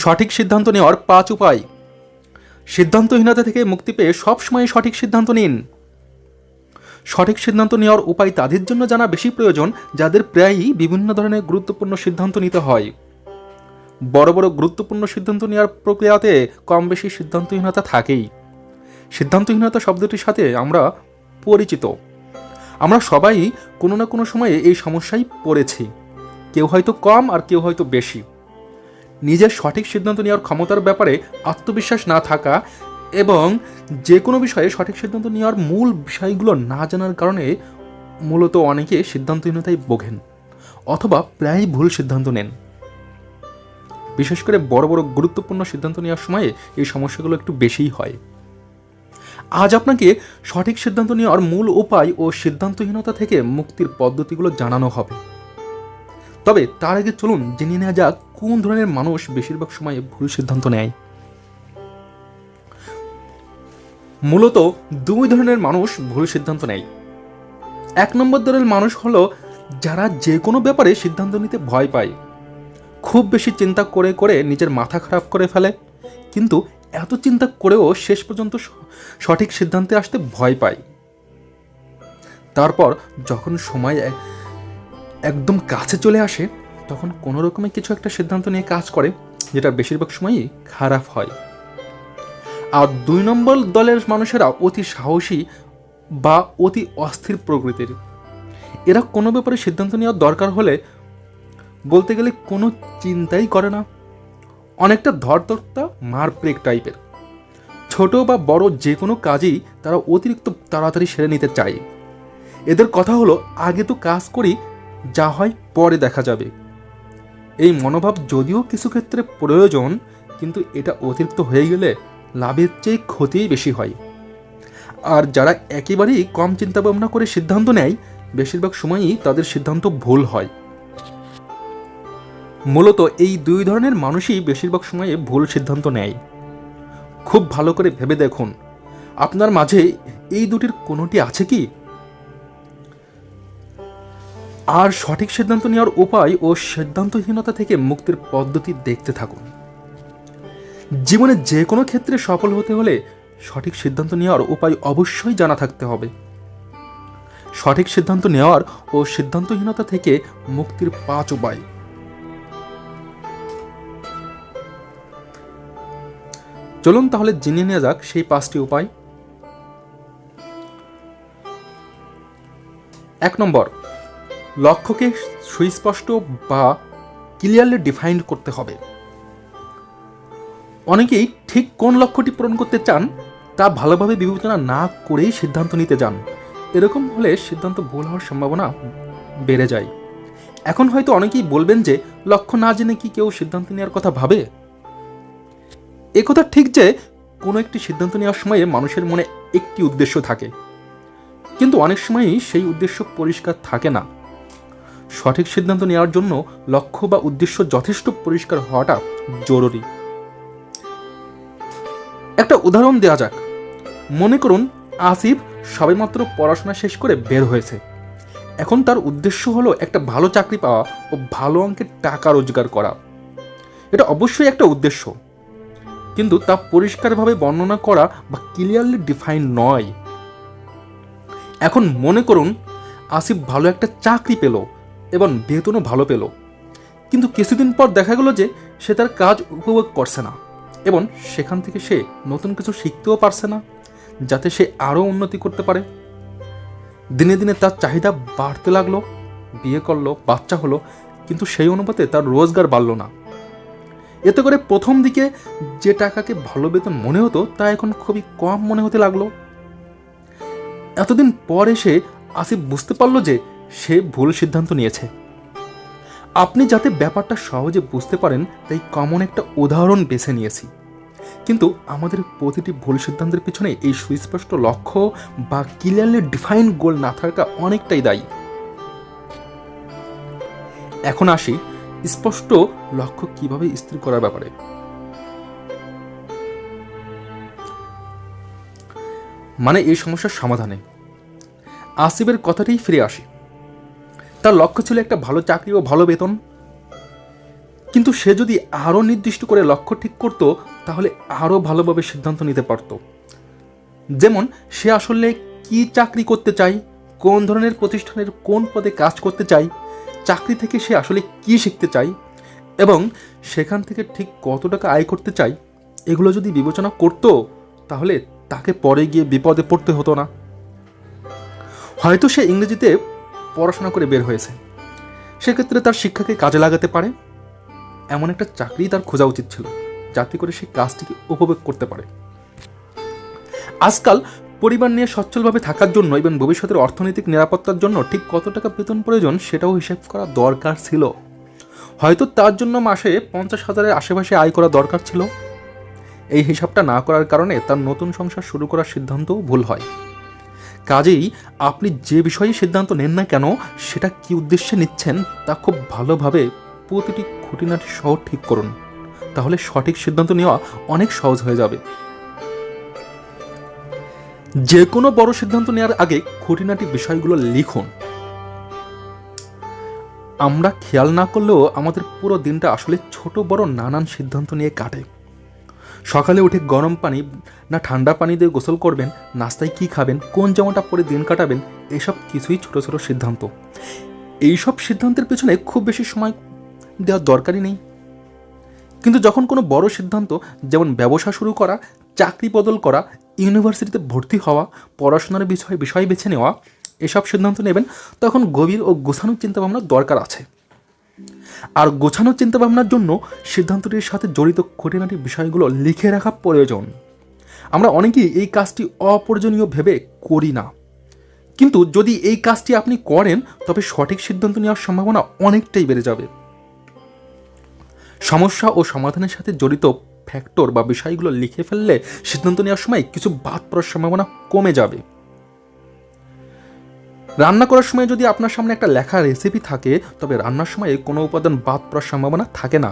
সঠিক সিদ্ধান্ত নেওয়ার 5 উপায়। সিদ্ধান্তহীনতা থেকে মুক্তি পেয়ে সবসময় সঠিক সিদ্ধান্ত নিন। সঠিক সিদ্ধান্ত নেওয়ার উপায় তাদের জন্য জানা বেশি প্রয়োজন যাদের প্রায়ই বিভিন্ন ধরনের গুরুত্বপূর্ণ সিদ্ধান্ত নিতে হয়। বড় বড় গুরুত্বপূর্ণ সিদ্ধান্ত নেওয়ার প্রক্রিয়াতে কম বেশি সিদ্ধান্তহীনতা থাকেই। সিদ্ধান্তহীনতা শব্দটির সাথে আমরা পরিচিত। আমরা সবাই কোনো না কোনো সময়ে এই সমস্যায় পড়েছি, কেউ হয়তো কম আর কেউ হয়তো বেশি। নিজের সঠিক সিদ্ধান্ত নেওয়ার ক্ষমতার ব্যাপারে আত্মবিশ্বাস না থাকা এবং যে কোনো বিষয়ে সঠিক সিদ্ধান্ত নেওয়ার মূল বিষয়গুলো না জানার কারণে মূলত অনেকে সিদ্ধান্তহীনতায় ভোগেন অথবা প্রায়ই ভুল সিদ্ধান্ত নেন। বিশেষ করে বড় বড় গুরুত্বপূর্ণ সিদ্ধান্ত নেওয়ার সময়ে এই সমস্যাগুলো একটু বেশিই হয়। আজ আপনাকে সঠিক সিদ্ধান্ত নেওয়ার মূল উপায় ও সিদ্ধান্তহীনতা থেকে মুক্তির পদ্ধতিগুলো জানানো হবে। তবে তার আগে চলুন জেনে নেওয়া যাক কোন ধরনের মানুষ বেশিরভাগ সময়ে ভুল সিদ্ধান্ত নেয়। মূলত 2 ধরনের মানুষ ভুল সিদ্ধান্ত নেয়। 1 নম্বর ধরনের মানুষ হলো যারা যে কোনো ব্যাপারে সিদ্ধান্ত নিতে ভয় পায়, খুব বেশি চিন্তা করে করে নিজের মাথা খারাপ করে ফেলে, কিন্তু এত চিন্তা করেও শেষ পর্যন্ত সঠিক সিদ্ধান্তে আসতে ভয় পায়। তারপর যখন সময় একদম কাছে চলে আসে তখন কোনো রকমে কিছু একটা সিদ্ধান্ত নিয়ে কাজ করে, যেটা বেশিরভাগ সময়ই খারাপ হয়। আর 2 নম্বর দলের মানুষেরা অতি সাহসী বা অতি অস্থির প্রকৃতির। এরা কোনো ব্যাপারে সিদ্ধান্ত নেওয়ার দরকার হলে বলতে গেলে কোনো চিন্তাই করে না, অনেকটা ধরতক্তা মার ব্রেক টাইপের। ছোট বা বড় যে কোনো কাজই তারা অতিরিক্ত তাড়াতাড়ি সেরে নিতে চায়। এদের কথা হলো আগে তো কাজ করি, যা হয় পরে দেখা যাবে। এই মনোভাব যদিও কিছু ক্ষেত্রে প্রয়োজন, কিন্তু এটা অতিরিক্ত হয়ে গেলে লাভের চেয়ে ক্ষতিই বেশি হয়। আর যারা একেবারেই কম চিন্তা ভাবনা করে সিদ্ধান্ত নেয় বেশিরভাগ সময়ই তাদের সিদ্ধান্ত ভুল হয়। মূলত এই 2 ধরনের মানুষই বেশিরভাগ সময়ে ভুল সিদ্ধান্ত নেয়। খুব ভালো করে ভেবে দেখুন আপনার মাঝে এই দুটির কোনোটি আছে কি? আর সঠিক সিদ্ধান্ত নেওয়ার উপায় ও সিদ্ধান্তহীনতা থেকে মুক্তির পদ্ধতি দেখতে থাকুন। জীবনে যে কোনো ক্ষেত্রে সফল হতে হলে সঠিক সিদ্ধান্ত নেওয়ার উপায় অবশ্যই জানা থাকতে হবে। সঠিক সিদ্ধান্ত নেওয়ার ও সিদ্ধান্তহীনতা থেকে মুক্তির 5 উপায়। চলুন তাহলে জেনে নেওয়া যাক সেই 5টি উপায়। 1 নম্বর, লক্ষ্যকে সুস্পষ্ট বা ক্লিয়ারলি ডিফাইন্ড করতে হবে। অনেকেই ঠিক কোন লক্ষ্যটি পূরণ করতে চান তা ভালোভাবে বিবেচনা না করেই সিদ্ধান্ত নিতে যান। এরকম হলে সিদ্ধান্ত ভুল হওয়ার সম্ভাবনা বেড়ে যায়। এখন হয়তো অনেকেই বলবেন যে লক্ষ্য না জেনে কি কেউ সিদ্ধান্ত নেওয়ার কথা ভাবে? একথা ঠিক যে কোনো একটি সিদ্ধান্ত নেওয়ার সময়ে মানুষের মনে একটি উদ্দেশ্য থাকে, কিন্তু অনেক সময়ই সেই উদ্দেশ্য পরিষ্কার থাকে না। সঠিক সিদ্ধান্ত নেওয়ার জন্য লক্ষ্য বা উদ্দেশ্য যথেষ্ট পরিষ্কার হওয়াটা জরুরি। একটা উদাহরণ দেওয়া যাক। মনে করুন আসিফ সবেমাত্র পড়াশোনা শেষ করে বের হয়েছে। এখন তার উদ্দেশ্য হলো একটা ভালো চাকরি পাওয়া ও ভালো অঙ্কের টাকা রোজগার করা। এটা অবশ্যই একটা উদ্দেশ্য, কিন্তু তা পরিষ্কারভাবে বর্ণনা করা বা ক্লিয়ারলি ডিফাইন নয়। এখন মনে করুন আসিফ ভালো একটা চাকরি পেল এবং বেতনও ভালো পেল, কিন্তু কিছুদিন পর দেখা গেল যে সে তার কাজ উপভোগ করছে না এবং সেখান থেকে সে নতুন কিছু শিখতেও পারছে না, যাতে সে আরও উন্নতি করতে পারে। দিনে দিনে তার চাহিদা বাড়তে লাগলো, বিয়ে করলো, বাচ্চা হলো, কিন্তু সেই অনুপাতে তার রোজগার বাড়লো না। এতে করে প্রথম দিকে যে টাকাকে ভালো বেতন মনে হতো তা এখন খুবই কম মনে হতে লাগলো। এতদিন পর এসে আসিফ বুঝতে পারলো যে সে ভুল সিদ্ধান্ত নিয়েছে। আপনি যাতে ব্যাপারটা সহজে বুঝতে পারেন তাই কমন একটা উদাহরণ বেছে নিয়েছি, কিন্তু আমাদের প্রতিটি ভুল সিদ্ধান্তের পিছনে এই সুস্পষ্ট লক্ষ্য বা ক্লিয়ারলি ডিফাইন গোল না থাকা অনেকটাই দায়ী। এখন আসি স্পষ্ট লক্ষ্য কিভাবে স্থির করার ব্যাপারে। মানে এই সমস্যার সমাধানে আসিফের কথাতেই ফিরে আসি। তার লক্ষ্য ছিল একটা ভালো চাকরি ও ভালো বেতন। কিন্তু সে যদি আরও নির্দিষ্ট করে লক্ষ্য ঠিক করতো তাহলে আরও ভালোভাবে সিদ্ধান্ত নিতে পারত। যেমন সে আসলে কি চাকরি করতে চায়, কোন ধরনের প্রতিষ্ঠানের কোন পদে কাজ করতে চায়, চাকরি থেকে সে আসলে কি শিখতে চায় এবং সেখান থেকে ঠিক কত টাকা আয় করতে চায়, এগুলো যদি বিবেচনা করত তাহলে তাকে পরে গিয়ে বিপদে পড়তে হতো না। হয়তো সে ইংরেজিতে পড়াশোনা করে বের হয়েছে, সেক্ষেত্রে তার শিক্ষাকে কাজে লাগাতে পারে। এমন একটা চাকরি তার খোঁজা উচিত ছিল যাতে করে সে কাজটিকে উপভোগ করতে পারে। আজকাল পরিবার নিয়ে সচ্ছলভাবে থাকার জন্য এবং ভবিষ্যতের অর্থনৈতিক নিরাপত্তার জন্য ঠিক কত টাকা বেতন প্রয়োজন সেটাও হিসাব করা দরকার ছিল। হয়তো তার জন্য মাসে 50,000-এর আশেপাশে আয় করা দরকার ছিল। এই হিসাবটা না করার কারণে তার নতুন সংসার শুরু করার সিদ্ধান্তও ভুল হয়। কাজেই আপনি যে বিষয়ে সিদ্ধান্ত নেন না কেন, সেটা কি উদ্দেশ্যে নিচ্ছেন তা খুব ভালোভাবে প্রতিটি খুঁটিনাটি সহ ঠিক করুন, তাহলে সঠিক সিদ্ধান্ত নেওয়া অনেক সহজ হয়ে যাবে। যে কোনো বড় সিদ্ধান্ত নেওয়ার আগে খুঁটিনাটি বিষয়গুলো লিখুন। আমরা খেয়াল না করলেও আমাদের পুরো দিনটা আসলে ছোট বড় নানান সিদ্ধান্ত নিয়ে কাটে। সকালে উঠে গরম পানি না ঠান্ডা পানি দিয়ে গোসল করবেন, নাস্তায় কি খাবেন, কোন জামাটা পরে দিন কাটাবেন, এসব কিছুই ছোট ছোট সিদ্ধান্ত। এইসব সিদ্ধান্তের পেছনে খুব বেশি সময় দেওয়ার দরকারই নেই। কিন্তু যখন কোনো বড় সিদ্ধান্ত, যেমন ব্যবসা শুরু করা, চাকরি বদল করা, ইউনিভার্সিটিতে ভর্তি হওয়া, পড়াশোনার বিষয় বেছে নেওয়া, এসব সিদ্ধান্ত নেবেন, তখন গভীর ও গোছানো চিন্তাভাবনার দরকার আছে। আর গোছানো চিন্তাভাবনার জন্য সিদ্ধান্তটির সাথে জড়িত খুঁটিনাটি বিষয়গুলো লিখে রাখা প্রয়োজন। আমরা অনেকেই এই কাজটি অপ্রয়োজনীয় ভেবে করি না, কিন্তু যদি এই কাজটি আপনি করেন তবে সঠিক সিদ্ধান্ত নেওয়ার সম্ভাবনা অনেকটাই বেড়ে যাবে। সমস্যা ও সমাধানের সাথে জড়িত ফ্যাক্টর বা বিষয়গুলো লিখে ফেললে সিদ্ধান্ত নেওয়ার সময় কিছু বাদ পড়ার সম্ভাবনা কমে যাবে। রান্না করার সময় যদি আপনার সামনে একটা লেখা রেসিপি থাকে, তবে রান্নার সময় কোনো উপাদান বাদ পড়ার সম্ভাবনা থাকে না।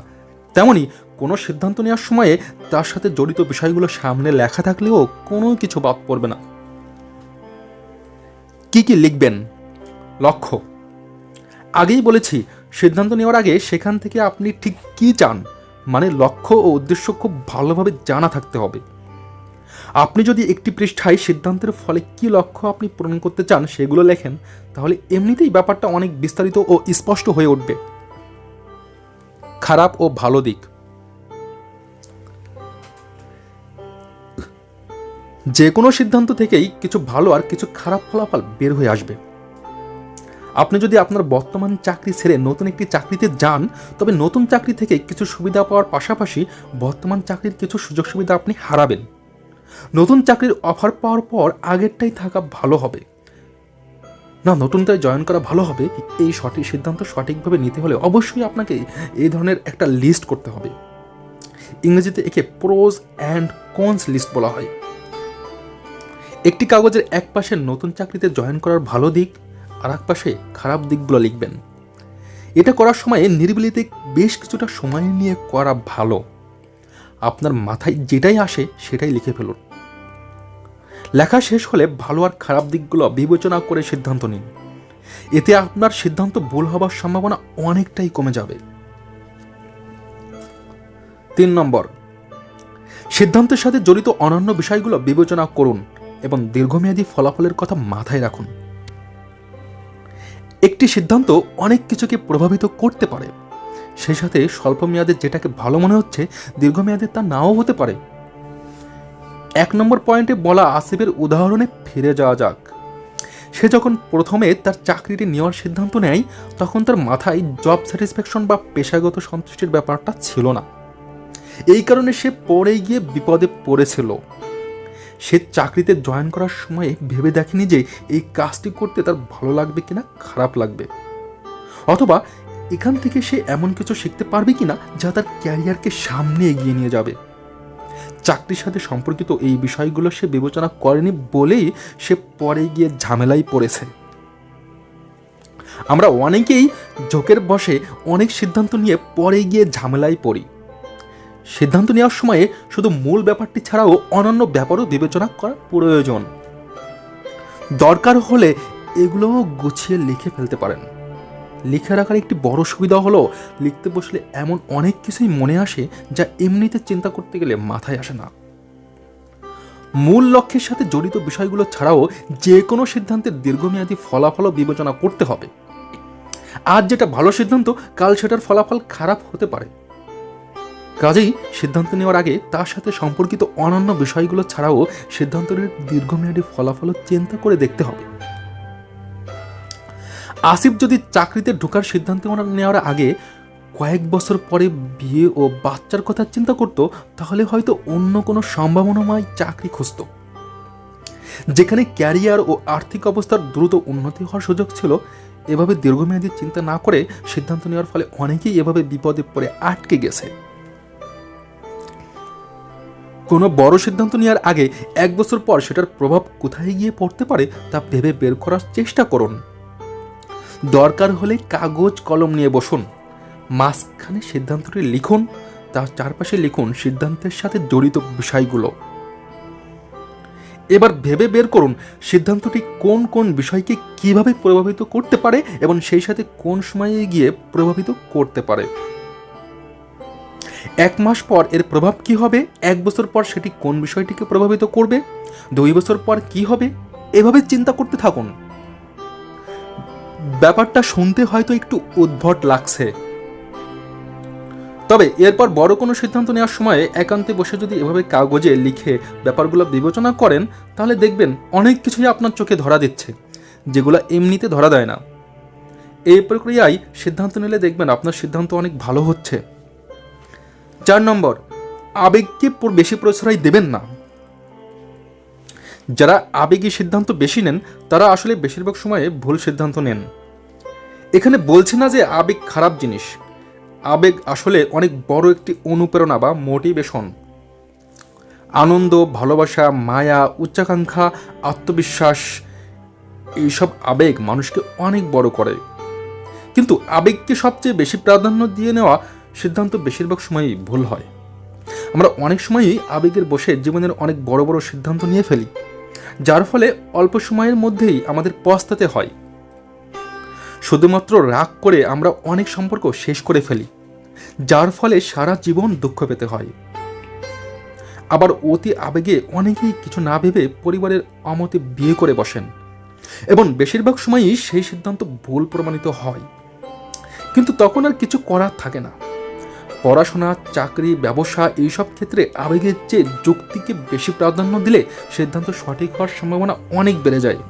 তেমনি কোনো সিদ্ধান্ত নেওয়ার সময়ে তার সাথে জড়িত বিষয়গুলো সামনে লেখা থাকলেও কোনো কিছু বাদ পড়বে না। কি কি লিখবেন? লক্ষ্য। আগেই বলেছি, সিদ্ধান্ত নেওয়ার আগে সেখান থেকে আপনি ঠিক কি চান, মানে লক্ষ্য ও উদ্দেশ্য খুব ভালোভাবে জানা থাকতে হবে। আপনি যদি একটি পৃষ্ঠায় সিদ্ধান্তের ফলে কি লক্ষ্য আপনি পূরণ করতে চান সেগুলো লেখেন, তাহলে এমনিতেই ব্যাপারটা অনেক বিস্তারিত ও স্পষ্ট হয়ে উঠবে। খারাপ ও ভালো দিক। যে কোনো সিদ্ধান্ত থেকেই কিছু ভালো আর কিছু খারাপ ফলাফল বের হয়ে আসবে। আপনি যদি আপনার বর্তমান চাকরি ছেড়ে নতুন একটি চাকরিতে যান, তবে নতুন চাকরি থেকে কিছু সুবিধা পাওয়ার পাশাপাশি বর্তমান চাকরির কিছু সুযোগ সুবিধা আপনি হারাবেন। নতুন চাকরির অফার পাওয়ার পর আগেরটাই থাকা ভালো হবে না নতুনটায় জয়েন করা ভালো হবে, এই সঠিক সিদ্ধান্ত সঠিকভাবে নিতে হলে অবশ্যই আপনাকে এই ধরনের একটা লিস্ট করতে হবে। ইংরেজিতে একে প্রোজ অ্যান্ড কনস লিস্ট বলা হয়। একটি কাগজের এক পাশে নতুন চাকরিতে জয়েন করার ভালো দিক, আর এক পাশে খারাপ দিকগুলো লিখবেন। এটা করার সময় নিরিবিলিতে বেশ কিছুটা সময় নিয়ে করা ভালো। আপনার মাথায় যেটাই আসে সেটাই লিখে ফেলুন। লেখা শেষ হলে ভালো আর খারাপ দিকগুলো বিবেচনা করে সিদ্ধান্ত নিন। এতে আপনার সিদ্ধান্ত ভুল হবার সম্ভাবনা অনেকটাই কমে যাবে। 3 নম্বর, সিদ্ধান্তের সাথে জড়িত অন্যান্য বিষয়গুলো বিবেচনা করুন এবং দীর্ঘমেয়াদী ফলাফলের কথা মাথায় রাখুন। একটি সিদ্ধান্ত অনেক কিছুকে প্রভাবিত করতে পারে, সেই সাথে স্বল্প মেয়াদে যেটাকে ভালো মনে হচ্ছে দীর্ঘমেয়াদে তা নাও হতে পারে। 1 নম্বর পয়েন্টে বলা আসিফের উদাহরণে ফিরে যাওয়া যাক। সে যখন প্রথমে তার চাকরিটি নেওয়ার সিদ্ধান্ত নেয়, তখন তার মাথায় জব স্যাটিসফ্যাকশন বা পেশাগত সন্তুষ্টির ব্যাপারটা ছিল না। এই কারণে সে পরে গিয়ে বিপদে পড়েছিল। সে চাকরিতে জয়েন করার সময় ভেবে দেখেনি যে এই কাজটি করতে তার ভালো লাগবে কিনা খারাপ লাগবে, অথবা এখান থেকে সে এমন কিছু শিখতে পারবে কিনা যা তার ক্যারিয়ারকে সামনে এগিয়ে নিয়ে যাবে। চাকরির সাথে সম্পর্কিত এই বিষয়গুলো সে বিবেচনা করেনি বলেই সে পরে গিয়ে ঝামেলায় পড়েছে। আমরা অনেকেই ঝোঁকের বশে অনেক সিদ্ধান্ত নিয়ে পরে গিয়ে ঝামেলায় পড়ি। সিদ্ধান্ত নেওয়ার সময়ে শুধু মূল ব্যাপারটি ছাড়াও অন্যান্য ব্যাপারও বিবেচনা করা প্রয়োজন। দরকার হলে এগুলোও গুছিয়ে লিখে ফেলতে পারেন। লিখে রাখার একটি বড় সুবিধা হলো লিখতে বসলে এমন অনেক কিছুই মনে আসে যা এমনিতে চিন্তা করতে গেলে মাথায় আসে না। মূল লক্ষ্যের সাথে জড়িত বিষয়গুলো ছাড়াও যে কোনো সিদ্ধান্তের দীর্ঘমেয়াদী ফলাফলও বিবেচনা করতে হবে। আজ যেটা ভালো সিদ্ধান্ত, কাল সেটার ফলাফল খারাপ হতে পারে। কাজেই সিদ্ধান্ত নেওয়ার আগে তার সাথে সম্পর্কিত অন্যান্য বিষয়গুলো ছাড়াও সিদ্ধান্তের দীর্ঘমেয়াদী ফলাফলও চিন্তা করে দেখতে হবে। আসিফ যদি চাকরিতে ঢোকার সিদ্ধান্ত নেওয়ার আগে কয়েক বছর পরে বিয়ে ও বাচ্চার কথা চিন্তা করত, তাহলে হয়তো অন্য কোনো সম্ভাবনাময় চাকরি খুঁজত, যেখানে ক্যারিয়ার ও আর্থিক অবস্থার দ্রুত উন্নতি হওয়ার সুযোগ ছিল। এভাবে দীর্ঘমেয়াদী চিন্তা না করে সিদ্ধান্ত নেওয়ার ফলে অনেকেই এভাবে বিপদে পড়ে আটকে গেছে। কোনো বড় সিদ্ধান্ত নেওয়ার আগে 1 বছর পর সেটার প্রভাব কোথায় গিয়ে পড়তে পারে তা ভেবে বের করার চেষ্টা করুন। দরকার হলে কাগজ কলম নিয়ে বসুন, মাঝখানে সিদ্ধান্তটি লিখুন, তার চারপাশে লিখুন সিদ্ধান্তের সাথে জড়িত বিষয়গুলো। এবার ভেবে বের করুন সিদ্ধান্তটি কোন কোন বিষয়কে কিভাবে প্রভাবিত করতে পারে এবং সেই সাথে কোন সময়ে গিয়ে প্রভাবিত করতে পারে। 1 মাস পর এর প্রভাব কি হবে, 1 বছর পর সেটি কোন বিষয়টিকে প্রভাবিত করবে, 2 বছর পর কি হবে, এভাবে চিন্তা করতে থাকুন। ব্যাপারটা শুনতে হয়তো একটু উদ্ভট লাগছে, তবে এরপর বড় কোনো সিদ্ধান্ত নেওয়ার সময় একান্তে বসে যদি এভাবে কাগজে লিখে ব্যাপারগুলো বিবেচনা করেন, তাহলে দেখবেন অনেক কিছুই আপনার চোখে ধরা দিচ্ছে, যেগুলো এমনিতে ধরা দেয় না। এই প্রক্রিয়ায় সিদ্ধান্ত নিলে দেখবেন আপনার সিদ্ধান্ত অনেক ভালো হচ্ছে। 4 নম্বর, আবেগকে বেশি প্রশ্রয় দেবেন না। যারা আবেগী সিদ্ধান্ত বেশি নেন তারা আসলে বেশিরভাগ সময়ে ভুল সিদ্ধান্ত নেন। এখানে বলছে না যে আবেগ খারাপ জিনিস। আবেগ আসলে অনেক বড় একটি অনুপ্রেরণা বা মোটিভেশন। আনন্দ, ভালোবাসা, মায়া, উচ্চাকাঙ্ক্ষা, আত্মবিশ্বাস, এইসব আবেগ মানুষকে অনেক বড় করে। কিন্তু আবেগকে সবচেয়ে বেশি প্রাধান্য দিয়ে নেওয়া সিদ্ধান্ত বেশিরভাগ সময়ই ভুল হয়। আমরা অনেক সময়ই আবেগের বশে জীবনের অনেক বড় বড় সিদ্ধান্ত নিয়ে ফেলি, যার ফলে অল্প সময়ের মধ্যেই আমাদের পস্তাতে হয়। শুধুমাত্র রাগ করে আমরা অনেক সম্পর্ক শেষ করে ফেলি, যার ফলে সারা জীবন দুঃখ পেতে হয়। আবার অতি আবেগে অনেকেই কিছু না ভেবে পরিবারের অমতে বিয়ে করে বসেন এবং বেশিরভাগ সময়ই সেই সিদ্ধান্ত ভুল প্রমাণিত হয়। কিন্তু তখন আর কিছু করার থাকে না। পড়াশোনা, চাকরি, ব্যবসা এইসব ক্ষেত্রে আবেগের চেয়ে যুক্তিকে বেশি প্রাধান্য দিলে সিদ্ধান্ত সঠিক হওয়ার সম্ভাবনা অনেক বেড়ে যায়।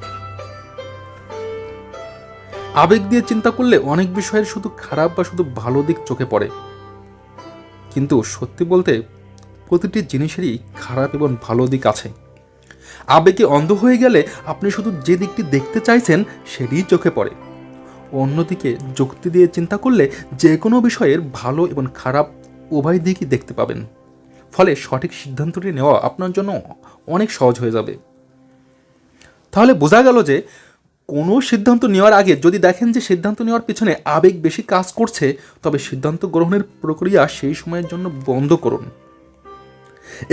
আবেগ দিয়ে চিন্তা করলে অনেক বিষয়ের শুধু খারাপ বা শুধু ভালো দিক চোখে পড়ে, কিন্তু সত্যি বলতে প্রতিটি জিনিসেরই খারাপ এবং ভালো দিক আছে। আবেগে অন্ধ হয়ে গেলে আপনি শুধু যে দিকটি দেখতে চাইছেন সেটিই চোখে পড়ে। অন্যদিকে যুক্তি দিয়ে চিন্তা করলে যে কোনো বিষয়ের ভালো এবং খারাপ উভয় দিকই দেখতে পাবেন। ফলে সঠিক সিদ্ধান্তটি নেওয়া আপনার জন্য অনেক সহজ হয়ে যাবে। তাহলে বোঝা গেল যে কোনো সিদ্ধান্ত নেওয়ার আগে যদি দেখেন যে সিদ্ধান্ত নেওয়ার পিছনে আবেগ বেশি কাজ করছে, তবে সিদ্ধান্ত গ্রহণের প্রক্রিয়া সেই সময়ের জন্য বন্ধ করুন।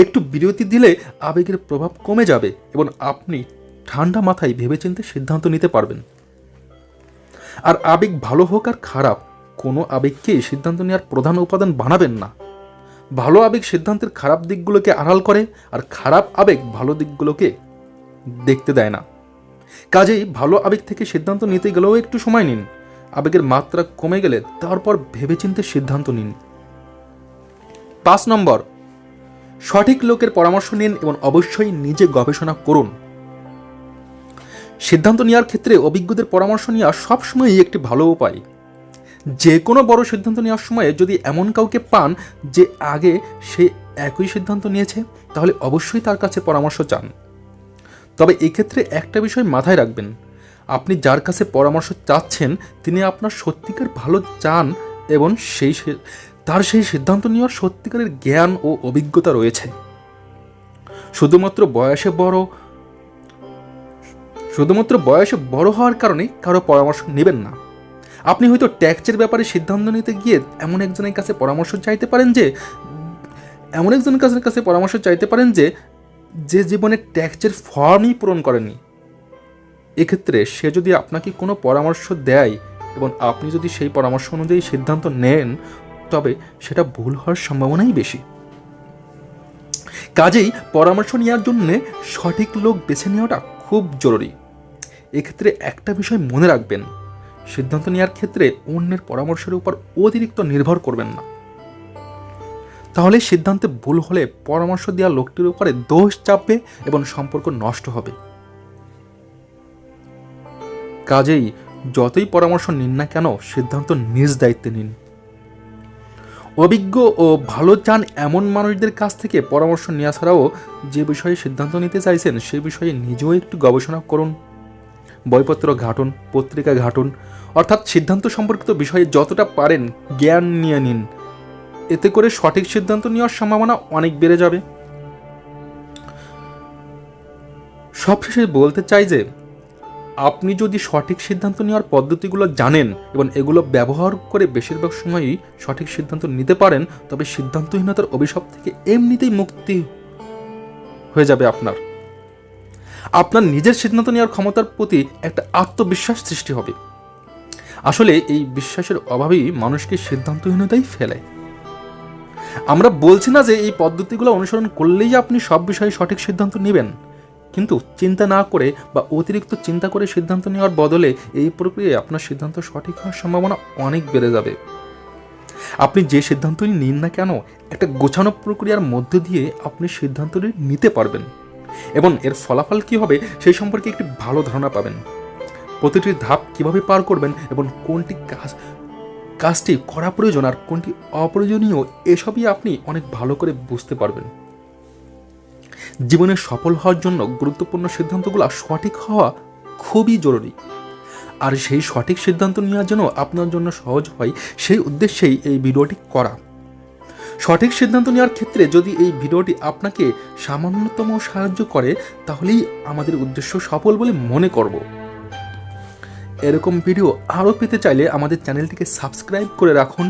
একটু বিরতি দিলে আবেগের প্রভাব কমে যাবে এবং আপনি ঠান্ডা মাথায় ভেবেচিন্তে সিদ্ধান্ত নিতে পারবেন। আর আবেগ ভালো হোক আর খারাপ, কোনো আবেগকে সিদ্ধান্ত নেওয়ার প্রধান উপাদান বানাবেন না। ভালো আবেগ সিদ্ধান্তের খারাপ দিকগুলোকে আড়াল করে, আর খারাপ আবেগ ভালো দিকগুলোকে দেখতে দেয় না। কাজেই ভালো আবেগ থেকে সিদ্ধান্ত নিতে গেলেও একটু সময় নিন। আবেগের মাত্রা কমে গেলে তারপর ভেবেচিন্তে সিদ্ধান্ত নিন। 5 নম্বর, সঠিক লোকের পরামর্শ নিন এবং অবশ্যই নিজে গবেষণা করুন। সিদ্ধান্ত নেওয়ার ক্ষেত্রে অভিজ্ঞদের পরামর্শ নেওয়া সবসময়ই একটি ভালো উপায়। যে কোনো বড় সিদ্ধান্ত নেওয়ার সময় যদি এমন কাউকে পান যে আগে সে একই সিদ্ধান্ত নিয়েছে, তাহলে অবশ্যই তার কাছে পরামর্শ চান। তবে এক্ষেত্রে একটা বিষয় মাথায় রাখবেন, আপনি যার কাছে পরামর্শ চাচ্ছেন তিনি আপনার সত্যিকার ভালো চান এবং তার সেই সিদ্ধান্ত নেওয়ার সত্যিকারের জ্ঞান ও অভিজ্ঞতা রয়েছে। শুধুমাত্র বয়সে বড় হওয়ার কারণে কারো পরামর্শ নেবেন না। আপনি হয়তো ট্যাক্সের ব্যাপারে সিদ্ধান্ত নিতে গিয়ে এমন একজনের কাছে পরামর্শ চাইতে পারেন যে জীবনে ট্যাক্সের ফর্মই পূরণ করেনি। এক্ষেত্রে সে যদি আপনাকে কোনো পরামর্শ দেয়, এবং আপনি যদি সেই পরামর্শ অনুযায়ী সিদ্ধান্ত নেন তবে সেটা ভুল হওয়ার সম্ভাবনাই বেশি। কাজেই পরামর্শ নেওয়ার জন্য সঠিক লোক বেছে নেওয়াটা খুব জরুরি। এক্ষেত্রে একটা বিষয় মনে রাখবেন, সিদ্ধান্ত নেওয়ার ক্ষেত্রে অন্যের পরামর্শের উপর অতিরিক্ত নির্ভর করবেন না, তাহলে সিদ্ধান্তে ভুল হলে পরামর্শ দেওয়া লোকটির উপরে দোষ চাপবে এবং সম্পর্ক নষ্ট হবে। কাজেই যতই পরামর্শ নিন না কেন সিদ্ধান্ত নিজ দায়িত্বে নিন। অভিজ্ঞ ও ভালো চান এমন মানুষদের কাছ থেকে পরামর্শ নেওয়া ছাড়াও যে বিষয়ে সিদ্ধান্ত নিতে চাইছেন সে বিষয়ে নিজেও একটু গবেষণা করুন, বইপত্র ঘাটুন, পত্রিকা ঘাটুন, অর্থাৎ সিদ্ধান্ত সম্পর্কিত বিষয়ে যতটা পারেন জ্ঞান নিয়ে নিন। এতে করে সঠিক সিদ্ধান্ত নেওয়ার সম্ভাবনা অনেক বেড়ে যাবে। সবশেষে বলতে চাই যে আপনি যদি সঠিক সিদ্ধান্ত নেওয়ার পদ্ধতিগুলো জানেন এবং এগুলো ব্যবহার করে বেশিরভাগ সময়ই সঠিক সিদ্ধান্ত নিতে পারেন, তবে সিদ্ধান্তহীনতার অভিশাপ থেকে এমনিতেই মুক্তি হয়ে যাবে। আপনার নিজের সিদ্ধান্ত নেওয়ার ক্ষমতার প্রতি একটা আত্মবিশ্বাস সৃষ্টি হবে। আসলে এই বিশ্বাসের অভাবেই মানুষকে সিদ্ধান্তহীনতাই ফেলে। আমরা বলছি না যে এই পদ্ধতিগুলো অনুসরণ করলেই আপনি সব বিষয়ে সঠিক সিদ্ধান্ত নেবেন, কিন্তু চিন্তা না করে বা অতিরিক্ত চিন্তা করে সিদ্ধান্ত নেওয়ার বদলে এই প্রক্রিয়ায় আপনার সিদ্ধান্ত সঠিক হওয়ার সম্ভাবনা অনেক বেড়ে যাবে। আপনি যে সিদ্ধান্তই নিন না কেন একটা গোছানো প্রক্রিয়ার মধ্য দিয়ে আপনি সিদ্ধান্তটি নিতে পারবেন এবং এর ফলাফল কী হবে সেই সম্পর্কে একটি ভালো ধারণা পাবেন। প্রতিটি ধাপ কিভাবে পার করবেন এবং কোনটি কাজটি করা প্রয়োজন আর কোনটি অপ্রয়োজনীয় এসবই আপনি অনেক ভালো করে বুঝতে পারবেন। জীবনে সফল হওয়ার জন্য গুরুত্বপূর্ণ সিদ্ধান্তগুলো সঠিক হওয়া খুবই জরুরি, আর সেই সঠিক সিদ্ধান্ত নেওয়ার জন্য আপনার জন্য সহজ হয় সেই উদ্দেশ্যেই এই ভিডিওটি করা। সঠিক সিদ্ধান্ত নেওয়ার ক্ষেত্রে যদি এই ভিডিওটি আপনাকে সামান্যতম সাহায্য করে তাহলেই আমাদের উদ্দেশ্য সফল বলে মনে করব। এরকম ভিডিও আরও পেতে চাইলে আমাদের চ্যানেলটিকে সাবস্ক্রাইব করে রাখুন